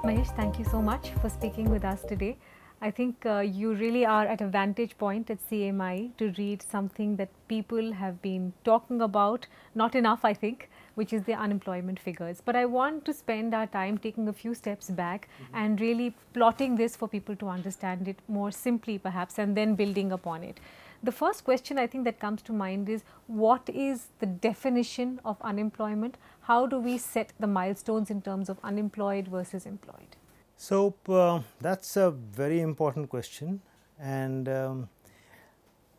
Mahesh, thank you so much for speaking with us today. I think you really are at a vantage point at CMI to read something that people have been talking about, not enough I think, which is the unemployment figures. But I want to spend our time taking a few steps back and really plotting this for people to understand it more simply perhaps, and then building upon it. The first question I think that comes to mind is, what is the definition of unemployment? How do we set the milestones in terms of unemployed versus employed? So, that's a very important question, and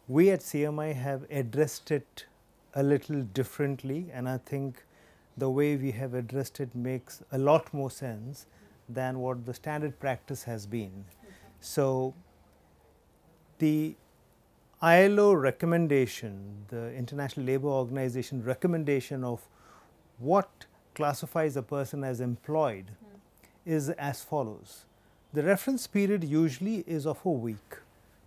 we at CMI have addressed it a little differently, and I think the way we have addressed it makes a lot more sense than what the standard practice has been. So, the ILO recommendation, the International Labour Organization recommendation of what classifies a person as employed is as follows. The reference period usually is of a week.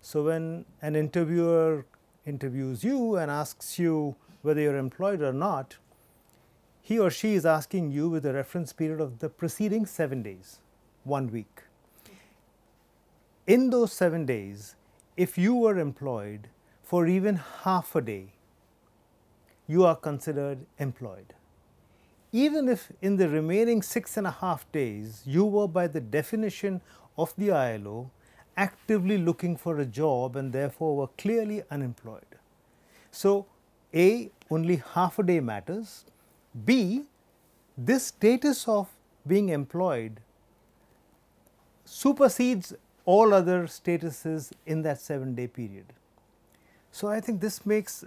So, when an interviewer interviews you and asks you whether you are employed or not, he or she is asking you with a reference period of the preceding 7 days, 1 week. In those 7 days, if you were employed for even half a day, you are considered employed. Even if in the remaining 6.5 days, you were by the definition of the ILO actively looking for a job and therefore were clearly unemployed. So, A, only half a day matters. B, this status of being employed supersedes all other statuses in that 7-day period. So, I think this makes,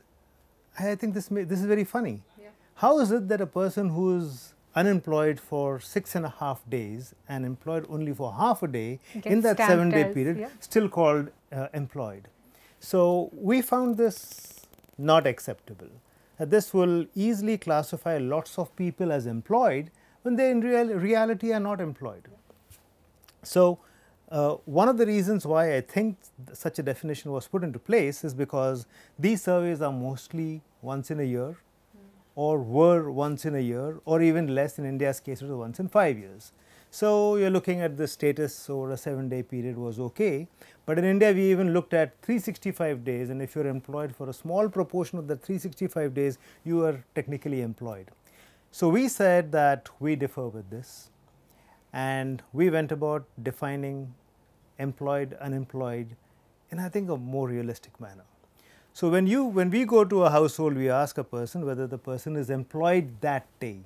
this is very funny. Yeah. How is it that a person who is unemployed for 6.5 days and employed only for half a day in that 7-day period still called employed? So, we found this not acceptable. This will easily classify lots of people as employed when they in reality are not employed. So, one of the reasons why I think such a definition was put into place is because these surveys are mostly once in a year, or were once in a year, or even less in India's case, it was once in 5 years. So, you are looking at the status over a 7-day period was okay, but in India we even looked at 365 days, and if you are employed for a small proportion of the 365 days, you are technically employed. So, we said that we differ with this, and we went about defining employed, unemployed in I think a more realistic manner. So, when we go to a household, we ask a person whether the person is employed that day.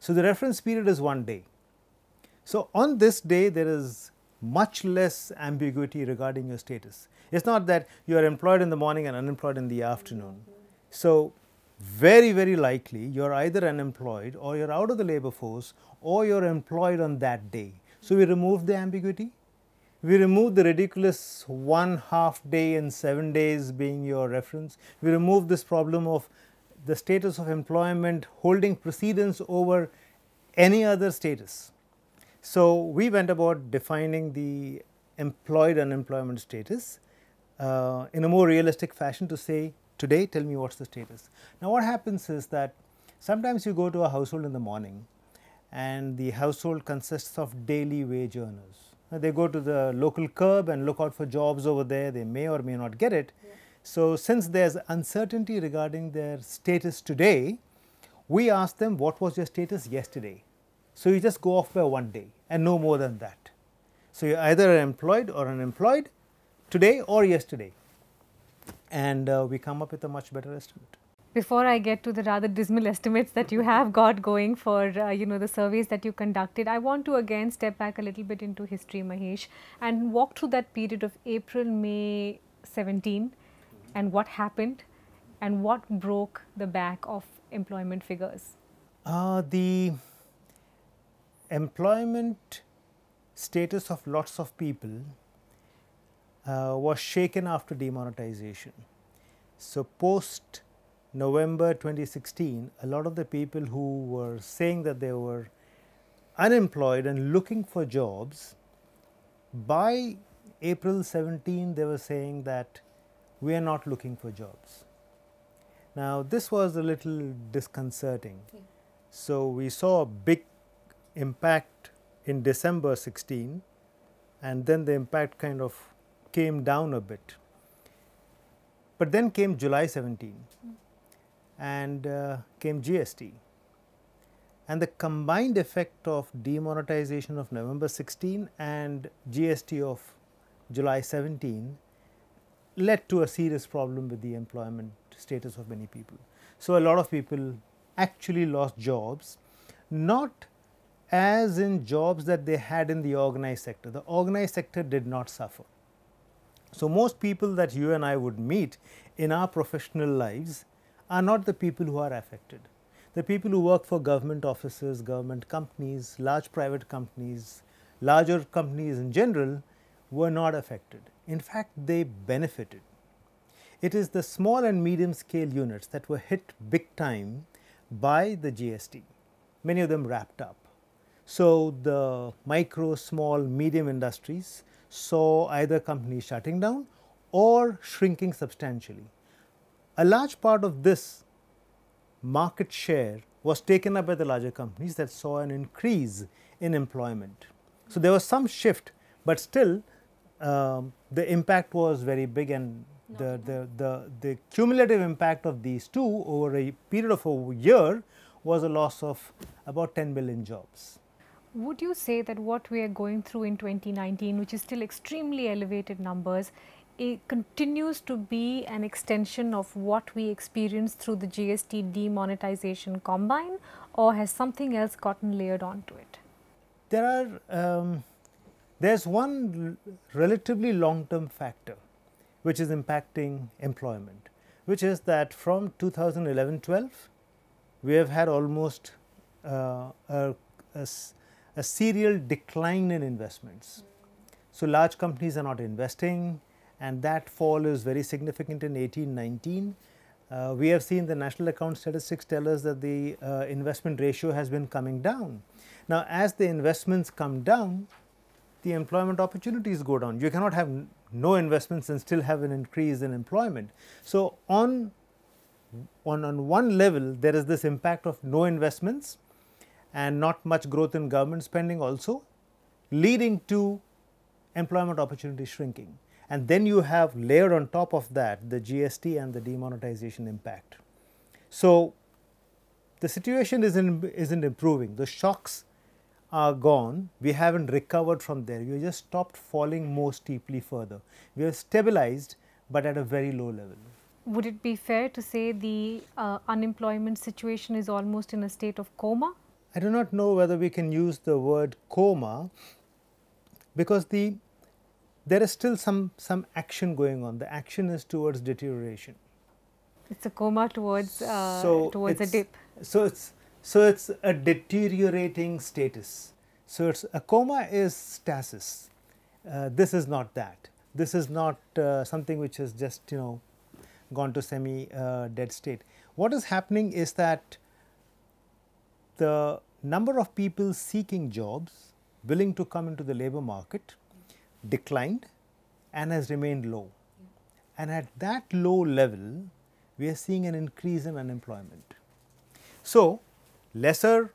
So, the reference period is 1 day. So, on this day there is much less ambiguity regarding your status. It is not that you are employed in the morning and unemployed in the afternoon. So, very likely you are either unemployed or you are out of the labour force or you are employed on that day. So, we removed the ambiguity. We removed the ridiculous 1/2 day and 7 days being your reference. We removed this problem of the status of employment holding precedence over any other status. So, we went about defining the employed unemployment status in a more realistic fashion to say, today tell me what is the status. Now, what happens is that sometimes you go to a household in the morning and the household consists of daily wage earners. They go to the local curb and look out for jobs over there, they may or may not get it. Yeah. So, since there is uncertainty regarding their status today, we ask them what was your status yesterday. So, you just go off by 1 day and no more than that. So, you are either employed or unemployed today or yesterday, and we come up with a much better estimate. Before I get to the rather dismal estimates that you have got going for the surveys that you conducted, I want to again step back a little bit into history, Mahesh, and walk through that period of April, May 17 and what happened and what broke the back of employment figures. The employment status of lots of people was shaken after demonetization. So, post November 2016, a lot of the people who were saying that they were unemployed and looking for jobs, by April 17 they were saying that we are not looking for jobs. Now, this was a little disconcerting. So, we saw a big impact in December 16, and then the impact kind of came down a bit. But then came July 17 and came GST. And the combined effect of demonetization of November 16 and GST of July 17 led to a serious problem with the employment status of many people. So, a lot of people actually lost jobs, not as in jobs that they had in the organized sector. The organized sector did not suffer. So, most people that you and I would meet in our professional lives are not the people who are affected. The people who work for government offices, government companies, large private companies, larger companies in general were not affected. In fact, they benefited. It is the small and medium scale units that were hit big time by the GST. Many of them wrapped up. So, the micro, small, medium industries saw either companies shutting down or shrinking substantially. A large part of this market share was taken up by the larger companies that saw an increase in employment. So, there was some shift, but still the impact was very big, and the cumulative impact of these two over a period of a year was a loss of about 10 million jobs. Would you say that what we are going through in 2019, which is still extremely elevated numbers, it continues to be an extension of what we experienced through the GST demonetization combine, or has something else gotten layered onto it? There's one relatively long-term factor which is impacting employment, which is that from 2011-12, we have had almost a serial decline in investments. So, large companies are not investing, and that fall is very significant in 18-19. We have seen the national account statistics tell us that the investment ratio has been coming down. Now, as the investments come down, the employment opportunities go down. You cannot have no investments and still have an increase in employment. So, on one level, there is this impact of no investments and not much growth in government spending also, leading to employment opportunities shrinking. And then you have layered on top of that the GST and the demonetization impact. So, the situation isn't improving. The shocks are gone. We haven't recovered from there. We just stopped falling more steeply further. We have stabilized, but at a very low level. Would it be fair to say the unemployment situation is almost in a state of coma? I do not know whether we can use the word coma, because there is still some action going on. The action is towards deterioration. It's a coma towards a dip. So it's a deteriorating status. So it's a coma is stasis. This is not that. This is not something which has just gone to semi dead state. What is happening is that the number of people seeking jobs, willing to come into the labor market, declined and has remained low. And at that low level, we are seeing an increase in unemployment. So, lesser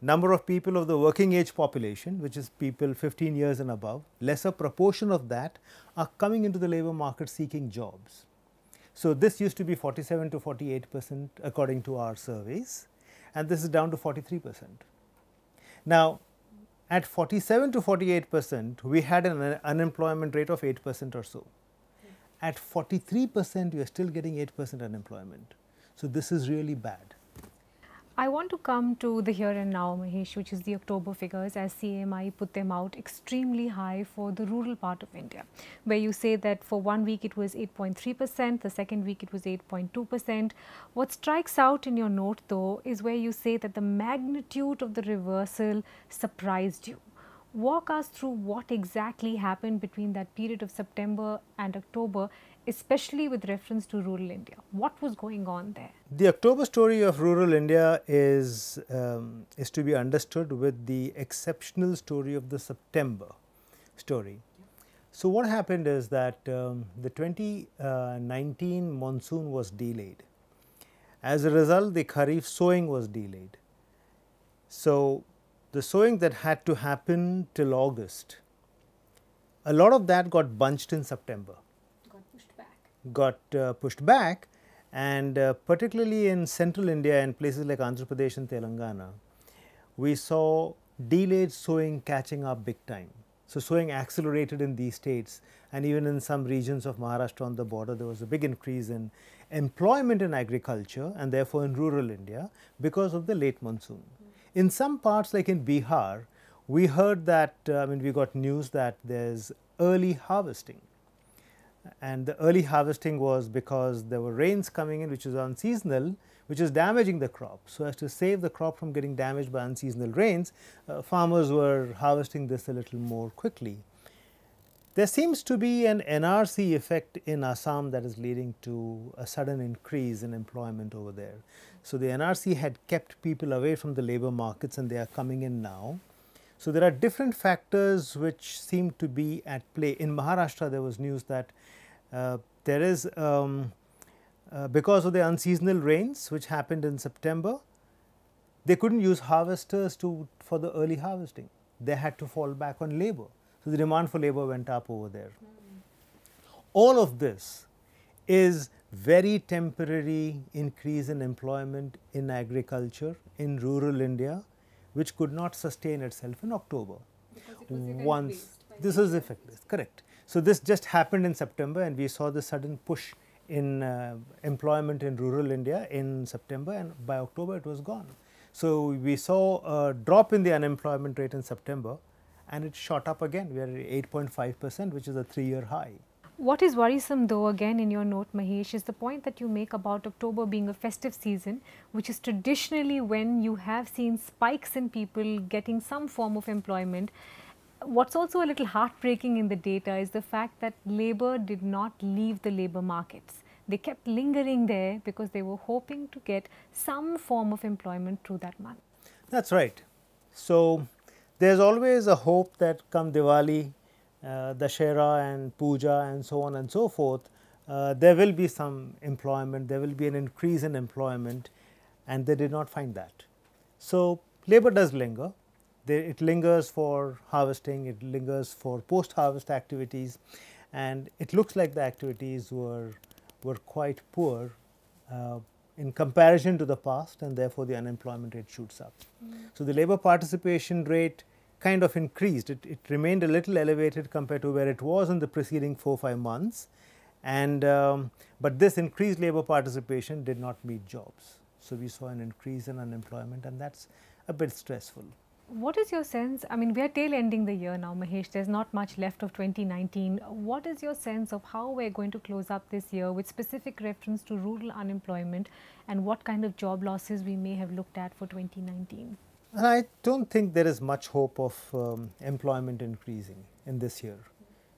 number of people of the working age population, which is people 15 years and above, lesser proportion of that are coming into the labor market seeking jobs. So, this used to be 47 to 48% according to our surveys, and this is down to 43%. Now, at 47 to 48%, we had an unemployment rate of 8% or so. At 43%, we are still getting 8% unemployment. So, this is really bad. I want to come to the here and now, Mahesh, which is the October figures, as CMI put them out extremely high for the rural part of India, where you say that for 1 week it was 8.3%, the second week it was 8.2%. What strikes out in your note though is where you say that the magnitude of the reversal surprised you. Walk us through what exactly happened between that period of September and October, especially with reference to rural India. What was going on there? The October story of rural India is to be understood with the exceptional story of the September story. So, what happened is that the 2019 monsoon was delayed, As a result, the Kharif sowing was delayed. So, the sowing that had to happen till August, a lot of that got bunched in September. Got pushed back, and particularly in central India and places like Andhra Pradesh and Telangana, we saw delayed sowing catching up big time. So, sowing accelerated in these states, and even in some regions of Maharashtra on the border, there was a big increase in employment in agriculture and therefore in rural India because of the late monsoon. In some parts like in Bihar, we heard that, we got news that there's early harvesting. And the early harvesting was because there were rains coming in which was unseasonal, which is damaging the crop. So, as to save the crop from getting damaged by unseasonal rains, farmers were harvesting this a little more quickly. There seems to be an NRC effect in Assam that is leading to a sudden increase in employment over there. So, the NRC had kept people away from the labor markets and they are coming in now. So, there are different factors which seem to be at play. In Maharashtra, there was news that there is because of the unseasonal rains which happened in September, they couldn't use harvesters for the early harvesting. They had to fall back on labor. So, the demand for labor went up over there. All of this is very temporary increase in employment in agriculture in rural India, which could not sustain itself in October. Once this was effective, correct. So, this just happened in September and we saw the sudden push in employment in rural India in September, and by October it was gone. So, we saw a drop in the unemployment rate in September and it shot up again. We are at 8.5%, which is a 3-year high. What is worrisome though, again in your note, Mahesh, is the point that you make about October being a festive season, which is traditionally when you have seen spikes in people getting some form of employment. What's also a little heartbreaking in the data is the fact that labor did not leave the labor markets. They kept lingering there because they were hoping to get some form of employment through that month. That's right. So, there's always a hope that come Diwali, Dashera and Puja and so on and so forth, there will be some employment, there will be an increase in employment, and they did not find that. So, labor does linger. It lingers for harvesting, it lingers for post-harvest activities, and it looks like the activities were quite poor in comparison to the past, and therefore, the unemployment rate shoots up. So, the labor participation rate kind of increased. It remained a little elevated compared to where it was in the preceding 4-5 months, and but this increased labor participation did not meet jobs. So, we saw an increase in unemployment, and that's a bit stressful. What is your sense? I mean, we are tail ending the year now, Mahesh. There's not much left of 2019. What is your sense of how we're going to close up this year with specific reference to rural unemployment, and what kind of job losses we may have looked at for 2019? And I don't think there is much hope of employment increasing in this year.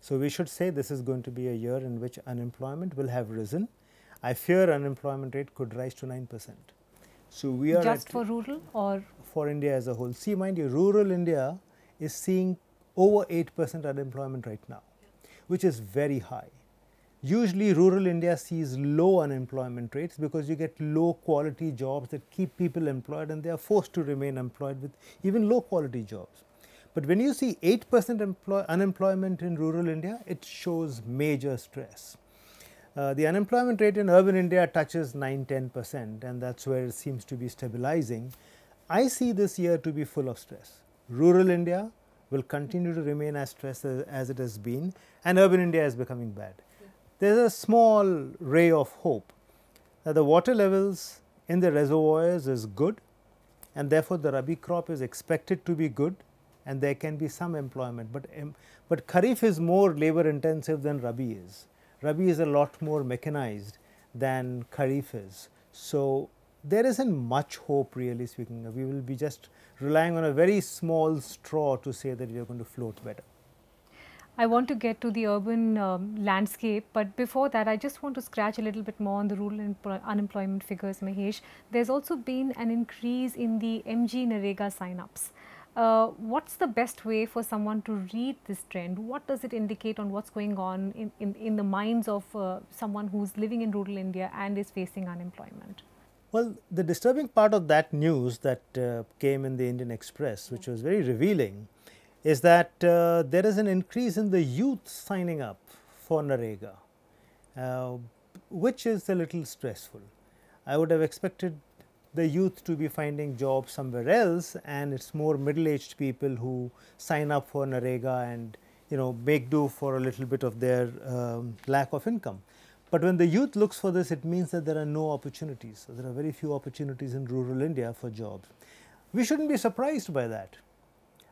So, we should say this is going to be a year in which unemployment will have risen. I fear unemployment rate could rise to 9%. So, we are just for rural or for India as a whole. See, mind you, rural India is seeing over 8% unemployment right now, which is very high. Usually, rural India sees low unemployment rates because you get low quality jobs that keep people employed, and they are forced to remain employed with even low quality jobs. But when you see 8% unemployment in rural India, it shows major stress. The unemployment rate in urban India touches 9-10%, and that's where it seems to be stabilizing. I see this year to be full of stress. Rural India will continue to remain as stressed as it has been, and urban India is becoming bad. There is a small ray of hope that the water levels in the reservoirs is good, and therefore, the Rabi crop is expected to be good, and there can be some employment. But Kharif is more labor intensive than Rabi is. Rabi is a lot more mechanized than Kharif is. So, there isn't much hope, really speaking. We will be just relying on a very small straw to say that we are going to float better. I want to get to the urban landscape, but before that, I just want to scratch a little bit more on the rural unemployment figures, Mahesh. There's also been an increase in the Mgnrega signups. What's the best way for someone to read this trend? What does it indicate on what's going on in the minds of someone who's living in rural India and is facing unemployment? Well, the disturbing part of that news that came in the Indian Express, which was very revealing, is that there is an increase in the youth signing up for Mgnrega, which is a little stressful. I would have expected the youth to be finding jobs somewhere else, and it's more middle-aged people who sign up for Mgnrega and make do for a little bit of their lack of income. But when the youth looks for this, it means that there are no opportunities. So there are very few opportunities in rural India for jobs. We shouldn't be surprised by that.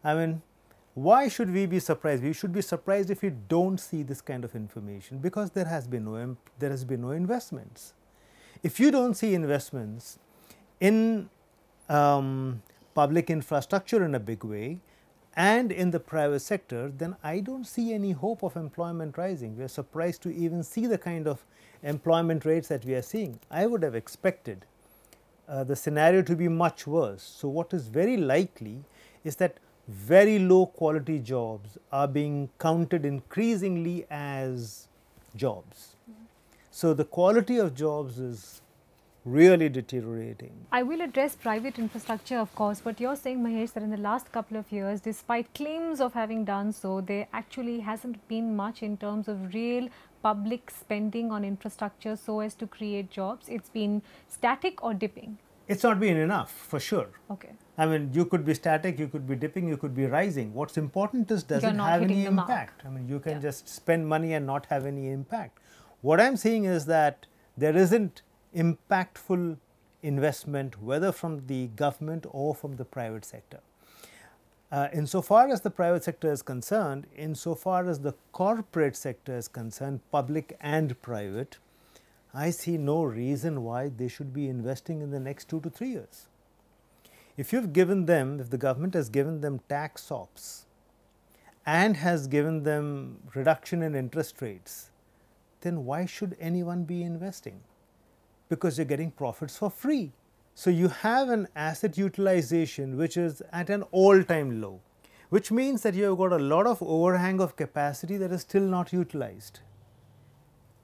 I mean, why should we be surprised? We should be surprised if we don't see this kind of information, because there has been no investments. If you don't see investments in public infrastructure in a big way and in the private sector, then I don't see any hope of employment rising. We are surprised to even see the kind of employment rates that we are seeing. I would have expected the scenario to be much worse. So what is very likely is that very low quality jobs are being counted increasingly as jobs. So the quality of jobs is really deteriorating. I will address private infrastructure, of course, but you're saying, Mahesh, that in the last couple of years, despite claims of having done so, there actually hasn't been much in terms of real public spending on infrastructure so as to create jobs. It's been static or dipping. It's not been enough, for sure. Okay. I mean, you could be static, you could be dipping, you could be rising. What's important is, does it have any impact? I mean, you can just spend money and not have any impact. What I'm saying is that there isn't impactful investment, whether from the government or from the private sector. Insofar as the private sector is concerned, insofar as the corporate sector is concerned, public and private, I see no reason why they should be investing in the next 2 to 3 years. If you've given them, if the government has given them tax sops and has given them reduction in interest rates, then why should anyone be investing? Because you're getting profits for free. So you have an asset utilization which is at an all-time low, which means that you have got a lot of overhang of capacity that is still not utilized.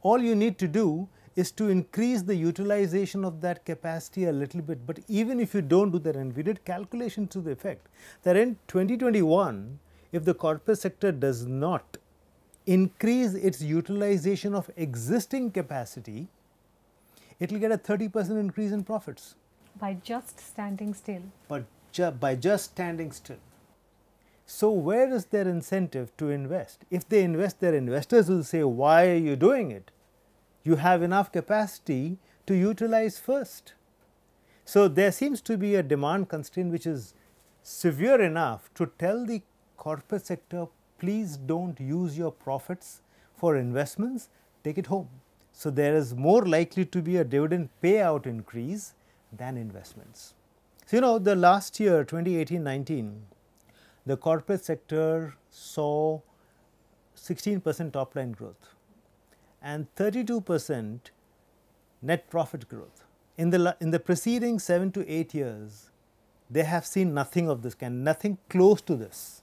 All you need to do is to increase the utilization of that capacity a little bit. But even if you don't do that, and we did calculations to the effect that in 2021, if the corporate sector does not increase its utilization of existing capacity, it will get a 30% increase in profits. By just standing still. But by just standing still. So where is their incentive to invest? If they invest, their investors will say, why are you doing it? You have enough capacity to utilize first. So there seems to be a demand constraint which is severe enough to tell the corporate sector, please don't use your profits for investments, take it home. So there is more likely to be a dividend payout increase than investments. So the last year, 2018-19, the corporate sector saw 16% top line growth and 32% net profit growth. In the preceding 7 to 8 years, they have seen nothing of this kind, nothing close to this.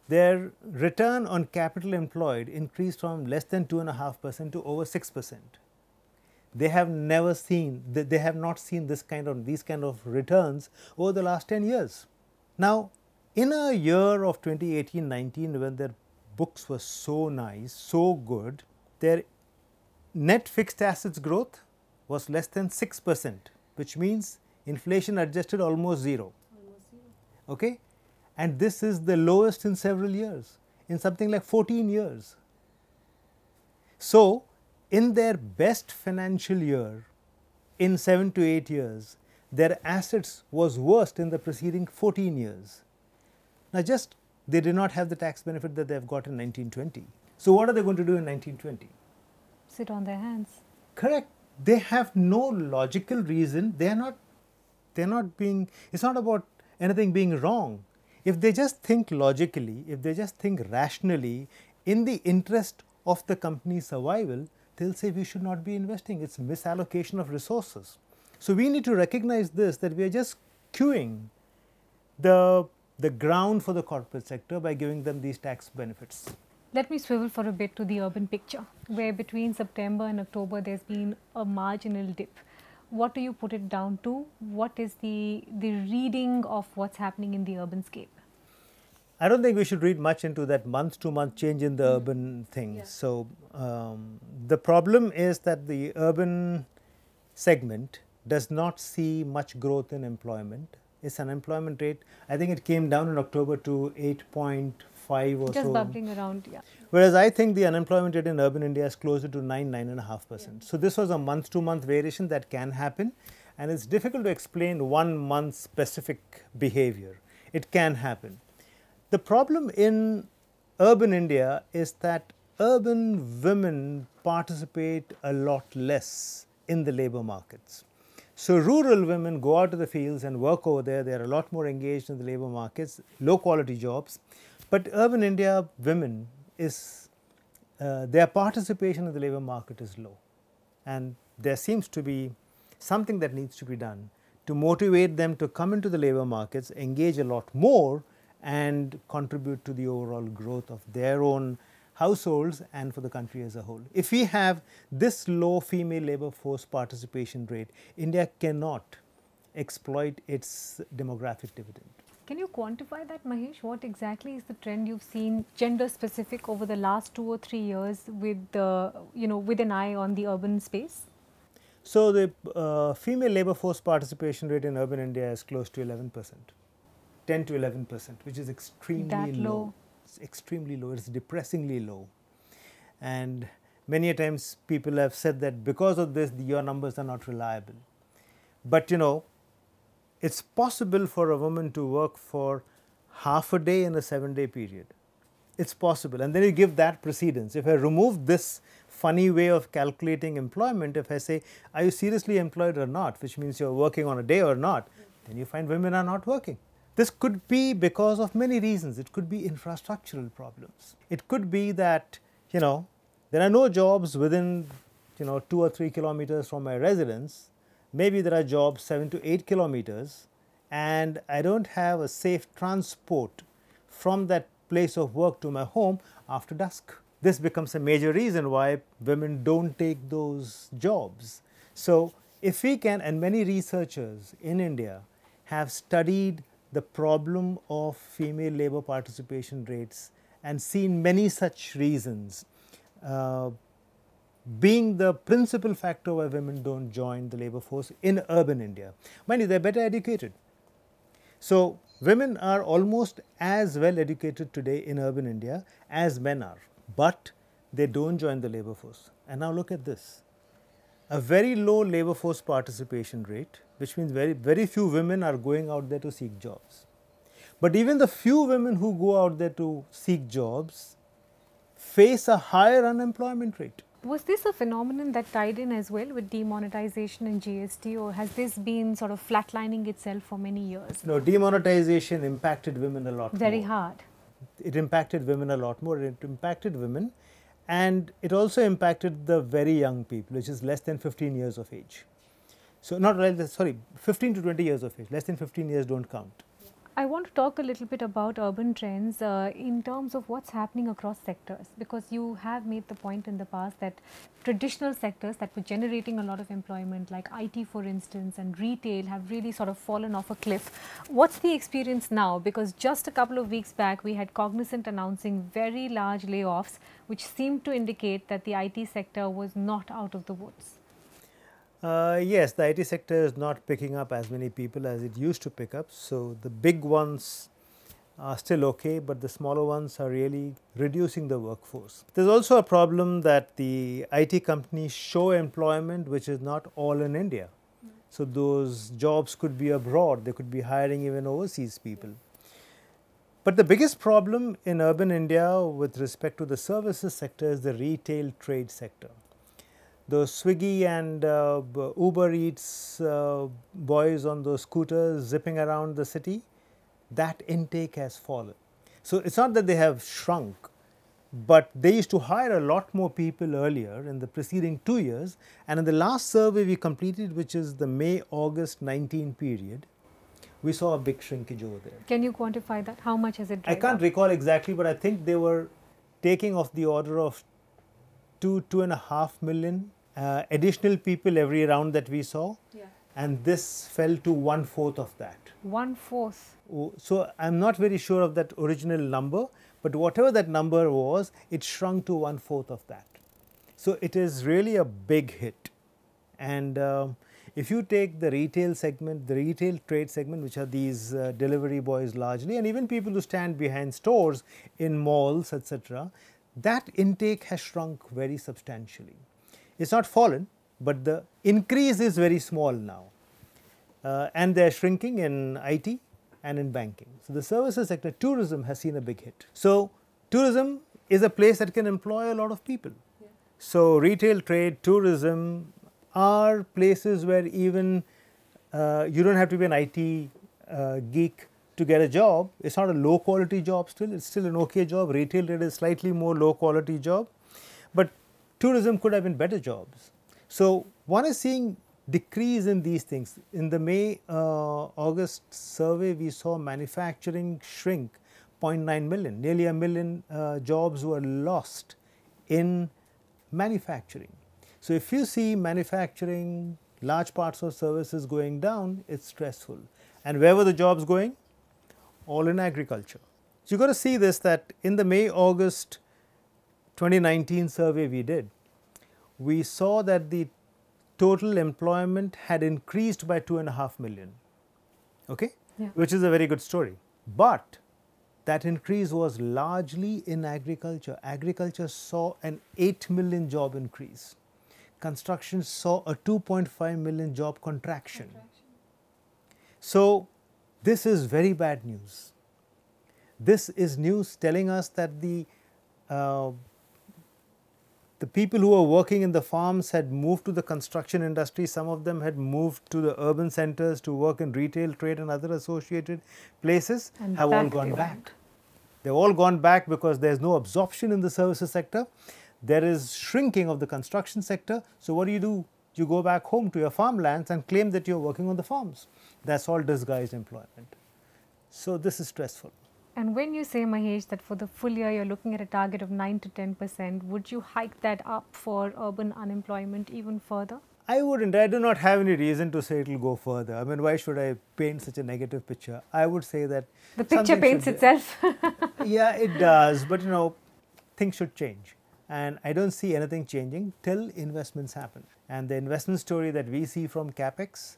Their return on capital employed increased from less than 2.5% to over 6%. They have never seen, they have not seen these kind of returns over the last 10 years. Now, in a year of 2018-19, when their books were so nice, so good, their net fixed assets growth was less than 6%, which means inflation adjusted almost zero. Okay? And this is the lowest in several years, in something like 14 years. So, in their best financial year, in 7 to 8 years, their assets was worst in the preceding 14 years. Now, just they did not have the tax benefit that they have got in 1920. So, what are they going to do in 1920? Sit on their hands. Correct. They have no logical reason. They're not being, it's not about anything being wrong. If they just think logically, if they just think rationally, in the interest of the company's survival, they'll say we should not be investing. It's misallocation of resources. So we need to recognize this, that we are just queuing the ground for the corporate sector by giving them these tax benefits. Let me swivel for a bit to the urban picture, where between September and October there's been a marginal dip. what do you put it down to? What is the reading of what's happening in the urban scape? I don't think we should read much into that month-to-month change in the urban thing. Yeah. So the problem is that the urban segment does not see much growth in employment. Its unemployment rate, I think it came down in October to 8.5 or so. Just bubbling around, yeah. Whereas I think the unemployment rate in urban India is closer to 9.5%. Yeah. So this was a month-to-month variation that can happen, and it's difficult to explain 1 month specific behavior. It can happen. The problem in urban India is that urban women participate a lot less in the labor markets. So rural women go out to the fields and work over there. They are a lot more engaged in the labor markets, low quality jobs. But urban India women their participation in the labor market is low. And there seems to be something that needs to be done to motivate them to come into the labor markets, engage a lot more, and contribute to the overall growth of their own households and for the country as a whole. If we have this low female labor force participation rate, India cannot exploit its demographic dividend. Can you quantify that, Mahesh? What exactly is the trend you've seen gender specific over the last 2 or 3 years with with an eye on the urban space? So the female labor force participation rate in urban India is close to 11%. 10 to 11%, which is extremely low. It's extremely low. It's depressingly low. And many a times people have said that because of this, your numbers are not reliable. But it's possible for a woman to work for half a day in a 7-day period. It's possible. And then you give that precedence. If I remove this funny way of calculating employment, if I say, are you seriously employed or not, which means you're working on a day or not, then you find women are not working. This could be because of many reasons. It could be infrastructural problems. It could be that, there are no jobs within, 2 or 3 kilometers from my residence. Maybe there are jobs 7 to 8 kilometers, and I don't have a safe transport from that place of work to my home after dusk. This becomes a major reason why women don't take those jobs. So if we can, and many researchers in India have studied the problem of female labor participation rates and seen many such reasons being the principal factor why women don't join the labor force in urban India. Mind you, they are better educated. So women are almost as well educated today in urban India as men are, but they don't join the labor force. And now look at this. A very low labor force participation rate, which means very few women are going out there to seek jobs. But even the few women who go out there to seek jobs face a higher unemployment rate. Was this a phenomenon that tied in as well with demonetization and GST, or has this been sort of flatlining itself for many years? No, demonetization impacted women a lot more. Very hard. It impacted women a lot more. It impacted women, and it also impacted the very young people, which is less than 15 years of age. So, 15 to 20 years of age, less than 15 years don't count. I want to talk a little bit about urban trends in terms of what's happening across sectors, because you have made the point in the past that traditional sectors that were generating a lot of employment, like IT for instance and retail, have really sort of fallen off a cliff. What's the experience now? Because just a couple of weeks back we had Cognizant announcing very large layoffs, which seemed to indicate that the IT sector was not out of the woods. Yes, the IT sector is not picking up as many people as it used to pick up. So the big ones are still okay, but the smaller ones are really reducing the workforce. There's also a problem that the IT companies show employment which is not all in India. So those jobs could be abroad, they could be hiring even overseas people. But the biggest problem in urban India with respect to the services sector is the retail trade sector. Those Swiggy and Uber Eats boys on those scooters zipping around the city, that intake has fallen. So it's not that they have shrunk, but they used to hire a lot more people earlier in the preceding 2 years, and in the last survey we completed, which is the May-August 19 period, we saw a big shrinkage over there. Can you quantify that? How much has it dried I can't up? recall exactly, but I think they were taking of the order of 2.5 million additional people every round that we saw, and this fell to 1/4 of that. 1/4. So I'm not very sure of that original number, but whatever that number was, it shrunk to 1/4 of that. So it is really a big hit. And if you take the retail segment, the retail trade segment, which are these delivery boys largely, and even people who stand behind stores in malls, etc., that intake has shrunk very substantially. It's not fallen, but the increase is very small now. And they are shrinking in IT and in banking. So the services sector, tourism has seen a big hit. So tourism is a place that can employ a lot of people. So retail, trade, tourism are places where even you don't have to be an IT geek to get a job. It's not a low quality job still, it's still an okay job. Retail trade is slightly more low quality job, but tourism could have been better jobs. So one is seeing decrease in these things. In the May-August survey, we saw manufacturing shrink 0.9 million, nearly a million jobs were lost in manufacturing. So if you see manufacturing, large parts of services going down, it's stressful. And where were the jobs going? All in agriculture. So you got to see this, that in the May-August 2019 survey we did, we saw that the total employment had increased by 2.5 million, okay? Which is a very good story. But that increase was largely in agriculture. Agriculture saw an 8 million job increase. Construction saw a 2.5 million job contraction. So this is very bad news. This is news telling us that the people who were working in the farms had moved to the construction industry. Some of them had moved to the urban centers to work in retail, trade and other associated places, and have all gone back. They've all gone back because there's no absorption in the services sector. There is shrinking of the construction sector. So what do? You go back home to your farmlands and claim that you're working on the farms. That's all disguised employment. So this is stressful. And when you say, Mahesh, that for the full year you're looking at a target of 9 to 10%, would you hike that up for urban unemployment even further? I wouldn't. I do not have any reason to say it will go further. I mean, why should I paint such a negative picture? I would say that the picture paints itself. Yeah, it does. But things should change. And I don't see anything changing till investments happen. And the investment story that we see from CapEx,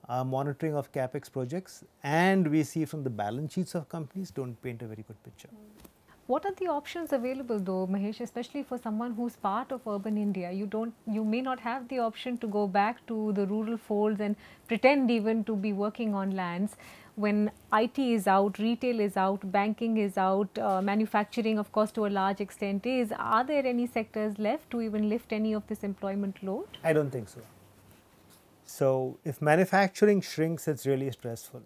monitoring of CapEx projects, and we see from the balance sheets of companies don't paint a very good picture. What are the options available though, Mahesh, especially for someone who's part of urban India? You may not have the option to go back to the rural folds and pretend even to be working on lands. When IT is out, retail is out, banking is out, manufacturing of course to a large extent is. Are there any sectors left to even lift any of this employment load? I don't think so. So if manufacturing shrinks, it's really stressful.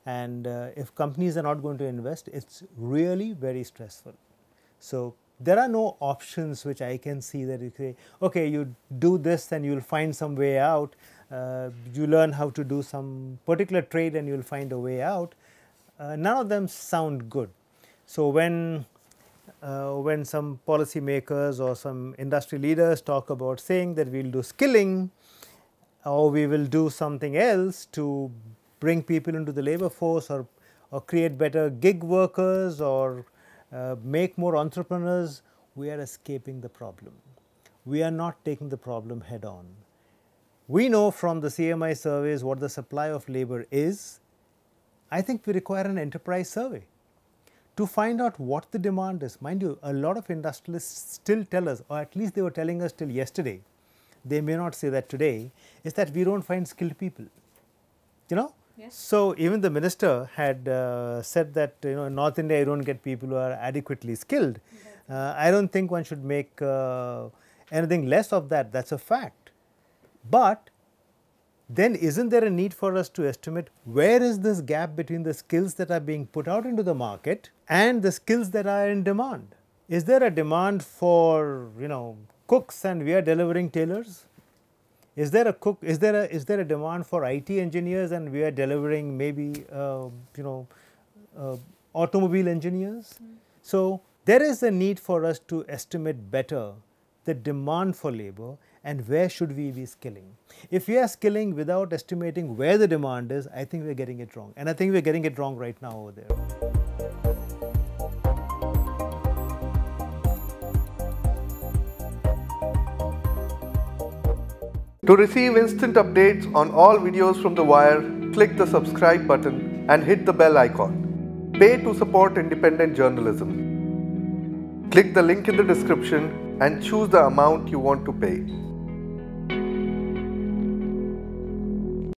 And if companies are not going to invest, it's really very stressful. So there are no options which I can see that you say, okay, you do this and you'll find some way out. You learn how to do some particular trade and you'll find a way out. None of them sound good. So when some policymakers or some industry leaders talk about saying that we'll do skilling or we will do something else to bring people into the labor force or create better gig workers or make more entrepreneurs, we are escaping the problem. We are not taking the problem head on. We know from the CMI surveys what the supply of labor is. I think we require an enterprise survey to find out what the demand is. Mind you, a lot of industrialists still tell us, or at least they were telling us till yesterday, they may not say that today, is that we don't find skilled people. Yes. So even the minister had said that in North India you don't get people who are adequately skilled. I don't think one should make anything less of that. That's a fact. But then isn't there a need for us to estimate where is this gap between the skills that are being put out into the market and the skills that are in demand? Is there a demand for cooks and we are delivering tailors? Is there a demand for IT engineers and we are delivering maybe automobile engineers? So there is a need for us to estimate better the demand for labor and where should we be skilling. If we are skilling without estimating where the demand is, I think we are getting it wrong, and I think we are getting it wrong right now over there. To receive instant updates on all videos from The Wire, click the subscribe button and hit the bell icon. Pay to support independent journalism. Click the link in the description and choose the amount you want to pay.